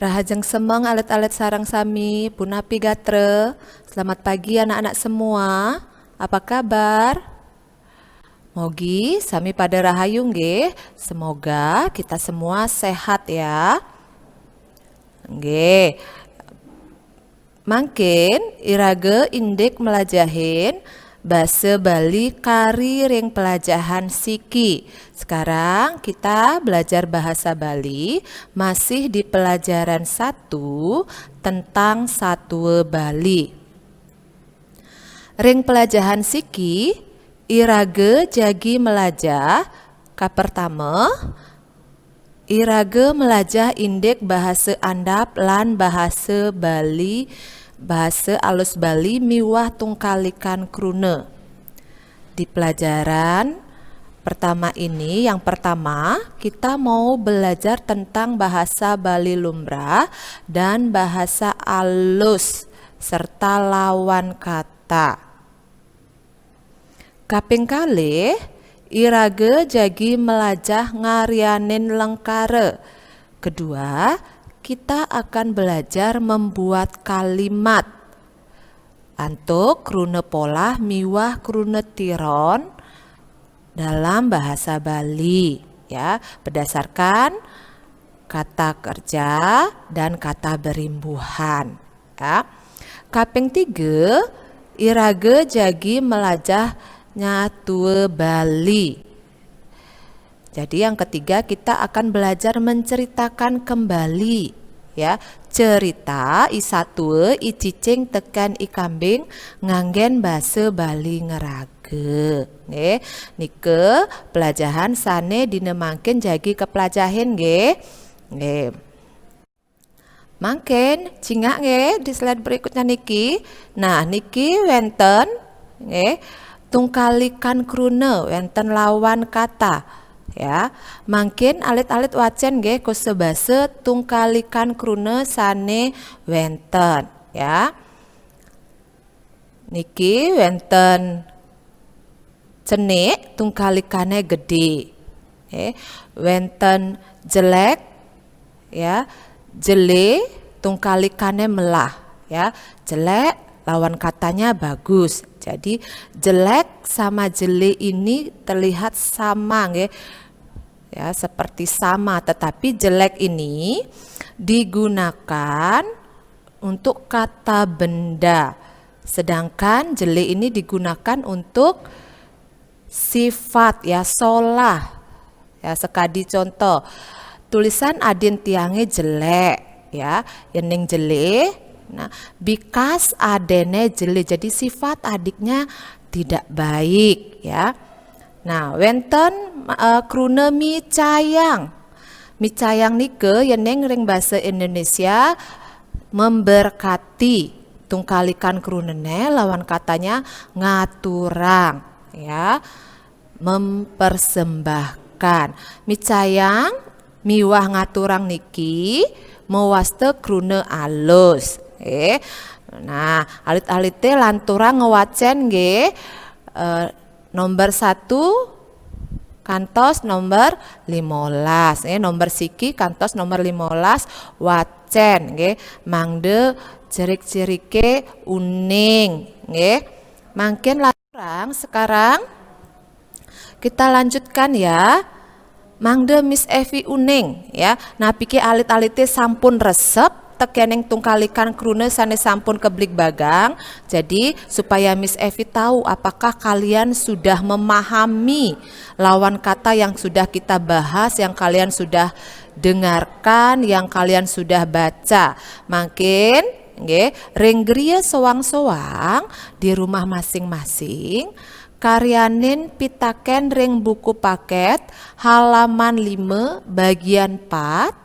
Rahajeng semeng alet-alet sarang sami punapi gatre. Selamat pagi anak-anak semua. Apa kabar? Mogi sami pada rahayu nggih. Semoga kita semua sehat ya. Nggih. Mangkin irage indik melajahin Basa Bali kari ring pelajahan siki. Sekarang kita belajar bahasa Bali masih di pelajaran 1 tentang Satwa Bali. Ring pelajahan siki irage jagi melajah ka pertama irage melajah indek bahasa andap lan bahasa Bali bahasa alus Bali miwah tungkalikan krune. Di pelajaran pertama ini, yang pertama kita mau belajar tentang bahasa Bali lumrah dan bahasa alus serta lawan kata. Kaping kalih irage jagi melajah ngarianin lengkare. Kedua, kita akan belajar membuat kalimat antuk krune polah miwah krune tiron dalam bahasa Bali ya, berdasarkan kata kerja dan kata berimbuhan ya. Kaping 3 irage jagi melajah nyatue Bali. Jadi yang ketiga kita akan belajar menceritakan kembali ya, cerita isatue icicing tekan ikambing nganggen basa Bali ngerage. Nggih, nike pelajaran sane dinemangkin jagi kepelajahin nggih. Nggih. Mangken cingak nggih di slide berikutnya niki. Nah, niki wenten nggih tungkalikan krune wenten lawan kata. Ya, mangkin alit-alit wacen nggih kosebase tungkalikan krune sane wenten ya. Niki wenten cenik tungkalikane gede. Wenten jelek ya, jele tungkalikannya melah ya. Jelek lawan katanya bagus. Jadi jelek sama jele ini terlihat sama nggih. Ya, seperti sama, tetapi jelek ini digunakan untuk kata benda. Sedangkan jele ini digunakan untuk sifat ya, solah. Ya, sekadi contoh. Tulisan adin tiange jelek ya, yening jele. Nah, bikas adene jele, jadi sifat adiknya tidak baik ya. Nah, wenten krune micayang. Micayang nike yeneng ring bahasa Indonesia memberkati. Tungkalikan krunene lawan katanya ngaturang ya. Mempersembahkan. Micayang miwah ngaturang niki mewaste krune alus. Nah, alit-alite lanturang ngewacen nggih nomor 1 kantos nomor 15 nomor siki kantos nomor 15 wacen nggih mangde cirik-cirike uning nggih. Mangkin lanturang sekarang kita lanjutkan ya. Mangde Miss Evi uning ya. Nah, pikir alit-alite sampun resep tekeneng tungkalikan krune sane sampun keblik bagang. Jadi supaya Miss Evi tahu apakah kalian sudah memahami lawan kata yang sudah kita bahas, yang kalian sudah dengarkan, yang kalian sudah baca. Makin nggih ring griya sowang-sowang di rumah masing-masing karyanin pitaken ring buku paket halaman 5 bagian 4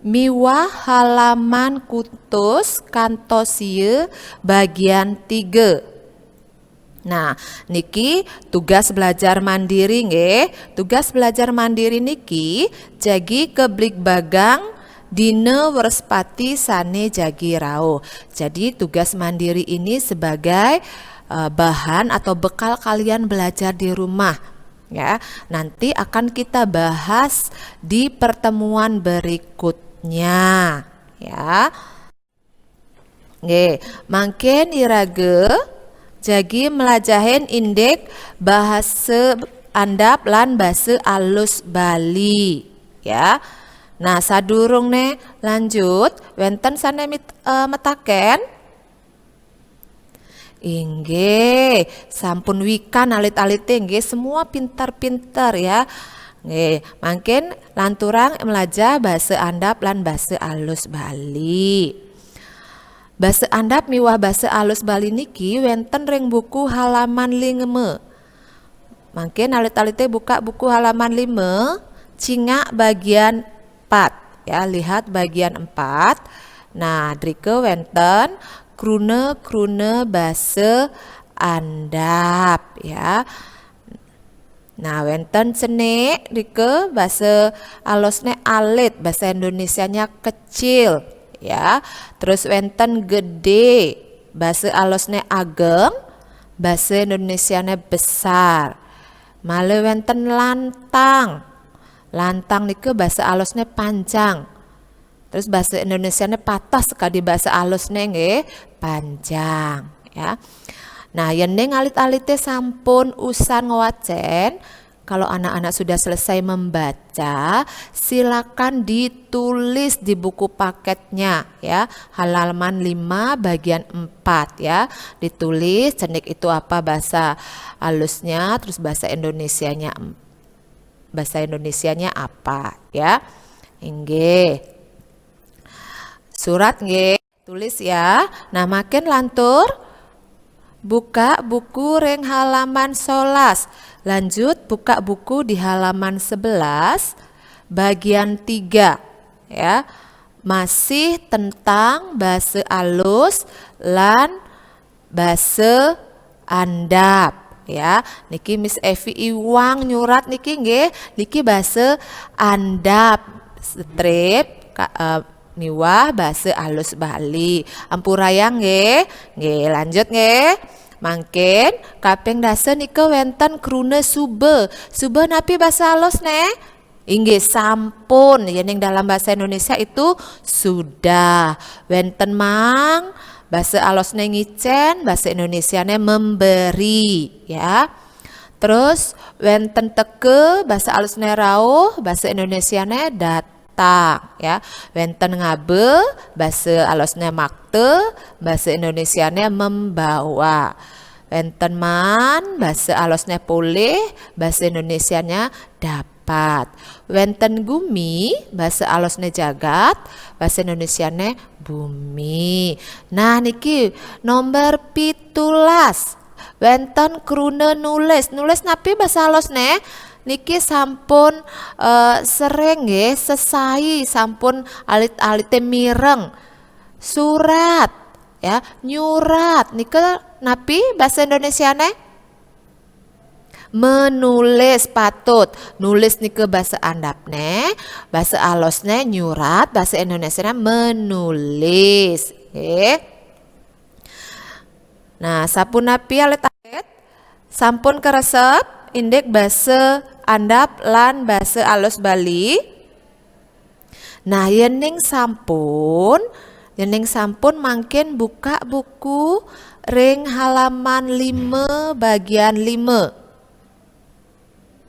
miwah halaman kutus kantosie bagian 3. Nah, niki tugas belajar mandiri nggih. Tugas belajar mandiri niki jagi keblik bagang dine werspati sane jagi rao. Jadi tugas mandiri ini sebagai bahan atau bekal kalian belajar di rumah. Ya, nanti akan kita bahas di pertemuan berikutnya. nya ya. Nggih, mangken irage jagi melajahin indek bahasa andap lan bahasa alus Bali ya. Nah, sadurung nih lanjut wenten sane metaken inggih sampun wikan alit-alite nggih semua pintar-pintar ya. Nggih, mangken lanturang melajah bahasa andap lan bahasa alus Bali. Bahasa andap miwah bahasa alus Bali niki wenten ring buku halaman 5. Mangken alit-alite buka buku halaman 5, cingak bagian 4 ya, lihat bagian 4. Nah, drike wenten krune bahasa andap ya. Nah, wenten cene drike bahasa alusne alit, bahasa Indonesianya kecil ya. Terus wenten gede, bahasa alusne ageng, bahasa Indonesianya besar. Male wenten lantang. Lantang nike bahasa alusne panjang. Terus bahasa Indonesianya patah sekali bahasa alusne nggih panjang ya. Nah, yeneng alit-alite sampun usan ngewacen. Kalau anak-anak sudah selesai membaca, silakan ditulis di buku paketnya ya, halaman 5 bagian 4 ya. Ditulis cenik itu apa bahasa halusnya, terus bahasa Indonesianya apa ya. Inggih. Surat nggih, tulis ya. Nah, makin lantur buka buku ring halaman 11. Lanjut buka buku di halaman 11 bagian 3 ya. Masih tentang bahasa alus lan bahasa andap ya. Niki Miss Evi Iwang nyurat niki nggih, niki bahasa andap strip miwah bahasa alus Bali. Ampurayang nggih. Nggih, lanjut nggih. Mangken kaping dasa nika wenten krune sube. Sube napi bahasa alus ne? Inggih sampun. Yang dalam bahasa Indonesia itu sudah. Wenten mang bahasa alus ne ngicen, bahasa Indonesia ne memberi ya. Terus wenten teke bahasa alus ne rauh, bahasa Indonesia ne datang ya. Wenten ngabe bahasa alusnya makte, bahasa Indonesianya membawa. Wenten man bahasa alusnya pulih, bahasa Indonesianya dapat. Wenten gumi bahasa alusnya jagat, bahasa Indonesianya bumi. Nah, niki nomor 17. Wenten krune nulis napi bahasa alusnya niki sampun sering nggih sesai sampun alit-alite mireng. Surat ya, nyurat nike napi bahasa Indonesiane menulis patut. Nulis nike bahasa andapne, bahasa alosne nyurat, bahasa Indonesianya menulis. Nggih. Nah, sampun napi alit-alit sampun keresep indek bahasa andap lan bahasa alus Bali. Nah, yening sampun mangkin buka buku ring halaman 5 bagian 5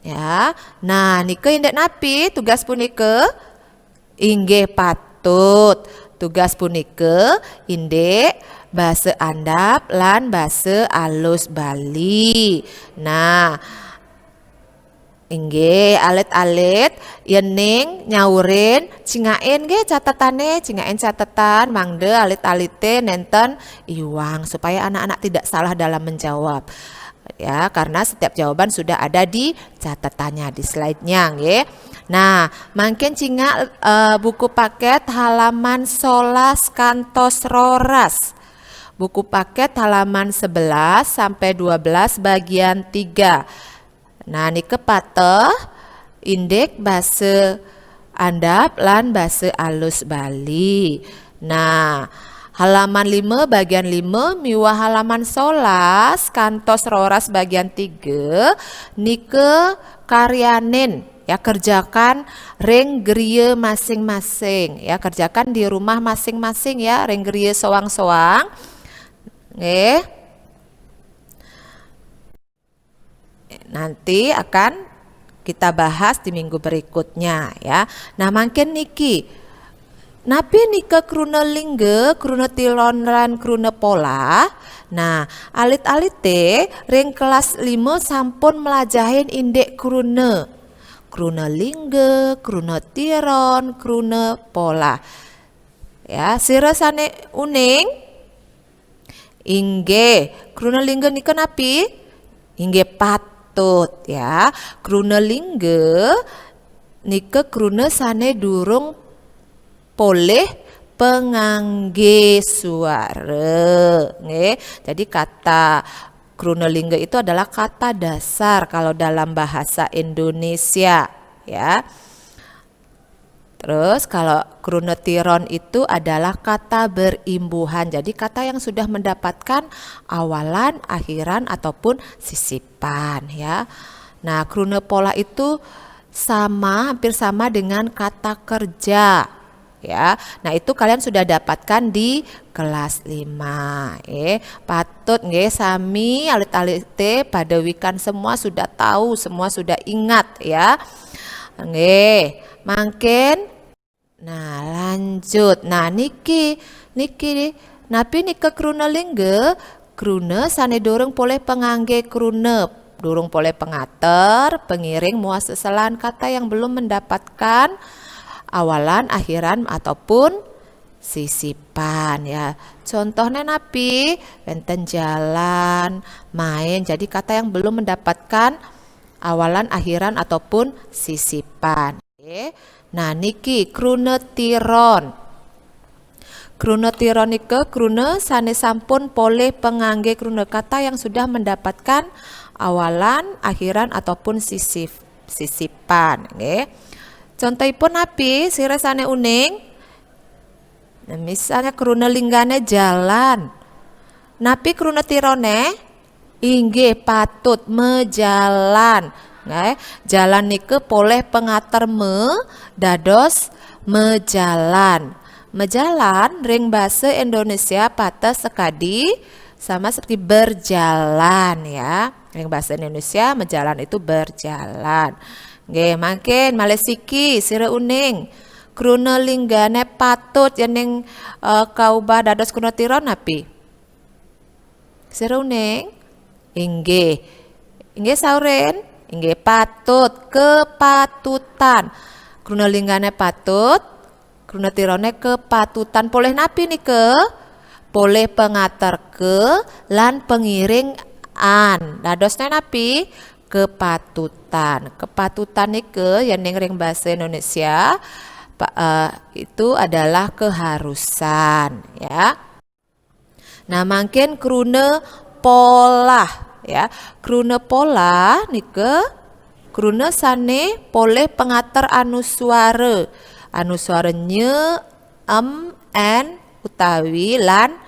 ya. Nah, nike indek napi tugas punike inggih patut. Tugas punike indek bahasa andap lan bahasa alus Bali. Nah, inggih alit-alit yening nyaurin cingain nggih catatan mangde alit-alite nenten iwang supaya anak-anak tidak salah dalam menjawab ya, karena setiap jawaban sudah ada di catatannya di slide-nya nggih. Nah, mangken cingak buku paket halaman 11 kantos roras. Buku paket halaman 11 sampai 12 bagian 3. Nah, nike pateh indek bahasa andap lan bahasa alus Bali. Nah, halaman 5 bagian 5 miwah halaman 11 kantos roras bagian 3 nike karyanin Ya, kerjakan ring griye masing-masing. Ya, kerjakan di rumah masing-masing ya, ring griye soang-soang. Nggih. Nanti akan kita bahas di minggu berikutnya ya. Nah, mangken niki napi nika kruna lingge, kruna tilon lan kruna pola. Nah, alit-alite ring kelas 5 sampun melajahin indek kruna. Kruna lingge, kruna tiron, kruna pola. Ya, sirasane uning inggih kruna lingge nika napi? Inggih patut ya. Kruna lingge nika kruna sane durung poleh pengangge suara. Nggih. Jadi kata krunelingga itu adalah kata dasar kalau dalam bahasa Indonesia ya. Terus kalau krunetiron itu adalah kata berimbuhan. Jadi kata yang sudah mendapatkan awalan, akhiran ataupun sisipan ya. Nah, krunepola itu hampir sama dengan kata kerja. Ya, nah itu kalian sudah dapatkan di kelas 5. Patut nggih sami alit-alite pada wikan semua sudah tahu, semua sudah ingat ya. Nggih, mangken. Nah, lanjut. Nah, niki napi nika kruna lingge, kruna sane dorong poleh pengangge kruna, dorong poleh pengater, pengiring muas seselan kata yang belum mendapatkan awalan, akhiran ataupun sisipan ya. Contohnya napi enten jalan, main. Jadi kata yang belum mendapatkan awalan, akhiran ataupun sisipan. Nah, niki krunetiron. Krunetiron nike krune sane sampun poleh pengangge krune kata yang sudah mendapatkan awalan, akhiran ataupun sisipan nggih. Contohipun napi sirasane uning. Nah, misalnya krunelinggane jalan. Napi krunetirone inggih patut mejalan. Nah, jalan nike poleh pengater dados mejalan. Mejalan ring basa Indonesia patah sekadi sama seperti berjalan ya. Ring bahasa Indonesia mejalan itu berjalan. Nggih, mangken malesiki sira uning. Krunelinggane patut yening kaubah dados krunetiron napi? Sira uning? Inggih. Inggih sauren? Inggih patut, kepatutan. Krunelinggane patut, krunetirone kepatutan. Poleh napi nike? Poleh pengater ke lan pengiring an. Dadosnya napi? Kepatutan. Kepatutan nike yang ring bahasa Indonesia itu adalah keharusan ya. Nah, mungkin krune pola ya. Krune pola nike krune sane poleh pengater anuswara. Anuswara nye, n utawi lan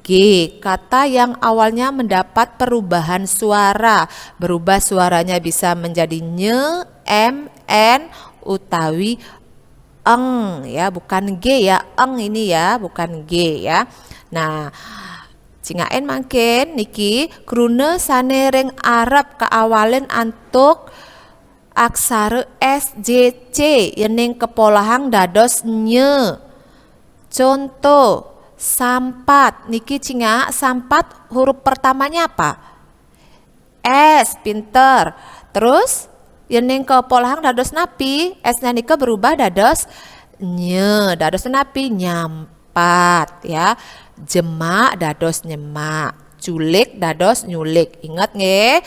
G, kata yang awalnya mendapat perubahan suara, berubah suaranya bisa menjadi nye, m, n, utawi eng ya, bukan G ya, eng ini ya, bukan G ya. Nah, cingaen mangken niki krune sane ring Arab kaawalen antuk aksara S, J, C yening kepolahang dados nye. Contoh sampat niki cinga sampat huruf pertamanya apa? S, pinter. Terus yening kepolahang dados napi, S-nya nika berubah dados nye, dados napi nyampat ya. Jemak dados nyemak, culik dados nyulik. Ingat nggih?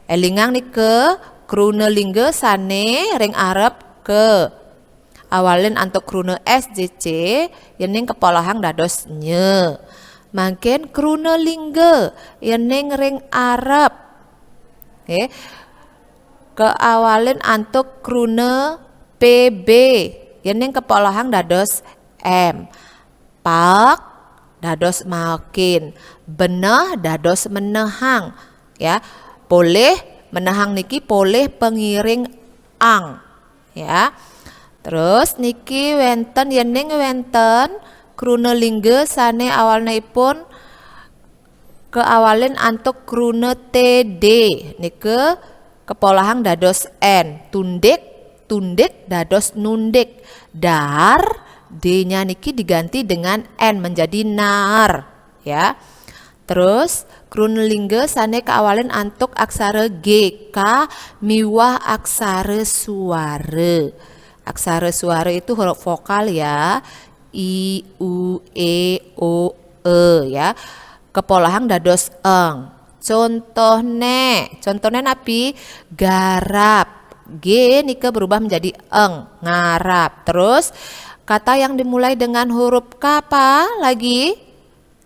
Elingang nike krunelingge sane ring Arab ke awalin antuk krune SJC yening kepolahang dados nye. Mangken krunelingge yening ring Arab ke awalin antuk krune PB yening kepolahang dados M. Pak dados makin, benah dados menehang ya. Boleh menehang niki poleh pengiring ang ya. Terus niki wenten yening wenten krune lingge sane awalipun keawalin antuk krune td nike kepolahang dados n tundik dados nundik dar d-nya niki diganti dengan n menjadi nar ya. Terus krune lingge sane keawalin antuk aksara g k miwah aksara suara. Aksara suara itu huruf vokal ya, i, u, e, o, e ya. Kepolahang dados eng. Contohnya napi garap. G nika berubah menjadi eng, ngarap. Terus kata yang dimulai dengan huruf K apa lagi?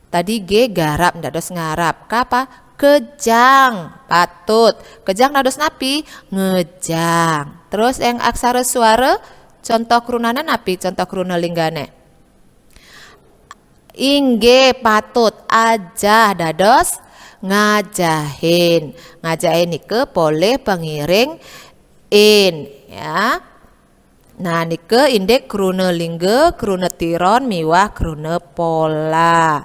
Tadi G garap dados ngarap. K apa? Kejang, patut. Kejang dados napi? Ngejang. Terus yang aksara suara contoh krunana napi? Contoh kruna linggane. Ingge patut ajah dados ngajahin. Ngajahin nike boleh pengiring in ya. Nah nike indek kruna lingge, kruna tiron miwah kruna pola.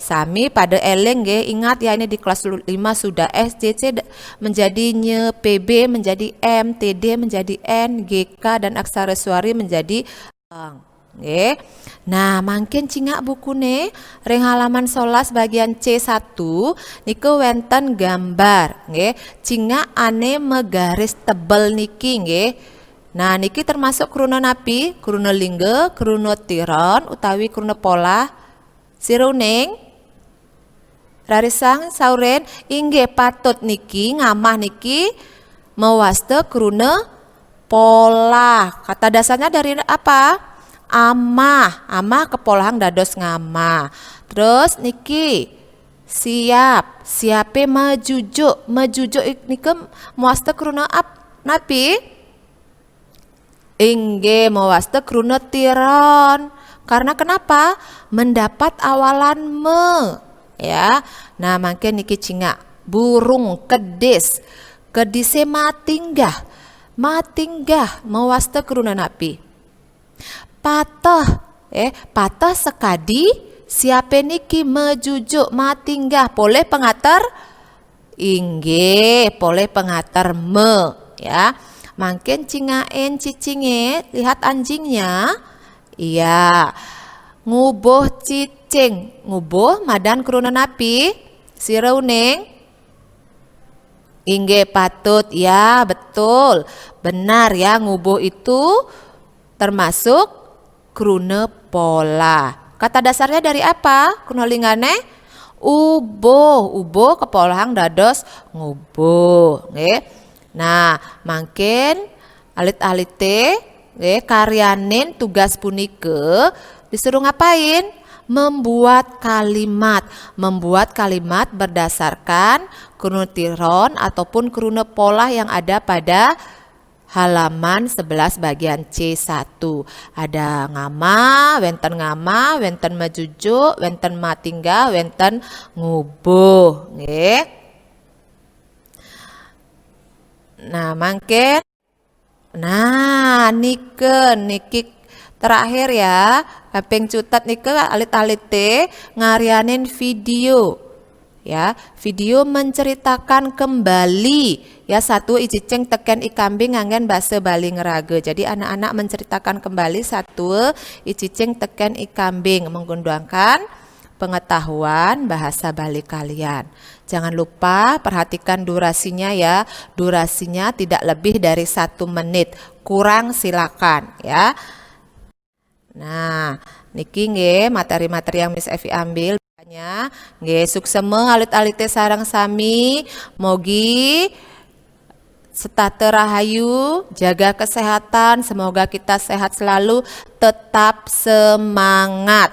Sami pada eleng ingat ya ini di kelas 5 sudah SCC menjadi nye, PB menjadi M, TD menjadi N, GK dan aksara suari menjadi eng. Nah makin cingak buku nih ring halaman 11 bagian C1 nike wenten gambar cingak ane megaris tebel niki Nah niki termasuk kruna napi, kruna lingge, kruna tiron utawi kruna pola. Siruning rarisang sauren inggih patut niki ngamah niki mewaste kruna pola. Kata dasarnya dari apa? Amah kepolahang dados ngamah. Terus niki siape mejujuk niki mewaste kruna napi? Inggih mewaste kruna tiron. Karena kenapa? Mendapat awalan me ya. Nah makin niki cingak burung kedis. Kedise matinggah mewaste kruna napi? Patah sekadi siape niki mejujuk matinggah boleh pengatar? Inggih boleh pengatar me ya. Makin cingaen cicinge lihat anjingnya. Iya, ngubuh cicing, ngubuh madan kruna napi? Sirauning? Inggih patut, ya betul, benar ya ngubuh itu termasuk kruna pola. Kata dasarnya dari apa? Kruna linggane? Ubuh kepolahang dados ngubuh. Nah, makin alit-alite karyanin tugas punike disuruh ngapain? Membuat kalimat berdasarkan kruna tiron ataupun kruna pola yang ada pada halaman 11 bagian C1. Ada ngama, wenten mejujuk, wenten matingga, wenten ngubuh. Nah, mangke niki terakhir ya kaping cutat nike alit-alite ngarianin video ya. Video menceritakan kembali ya satu iciceng teken ikambing nganggen bahasa Bali ngerage. Jadi anak-anak menceritakan kembali satu iciceng teken ikambing menggunakan pengetahuan bahasa Bali kalian. Jangan lupa perhatikan durasinya ya. Durasinya tidak lebih dari 1 menit. Kurang silakan ya. Nah, niki materi-materi yang Miss Evi ambil banyak. Sukseme alit-alite sarang sami. Mogi setate rahayu, jaga kesehatan. Semoga kita sehat selalu, tetap semangat.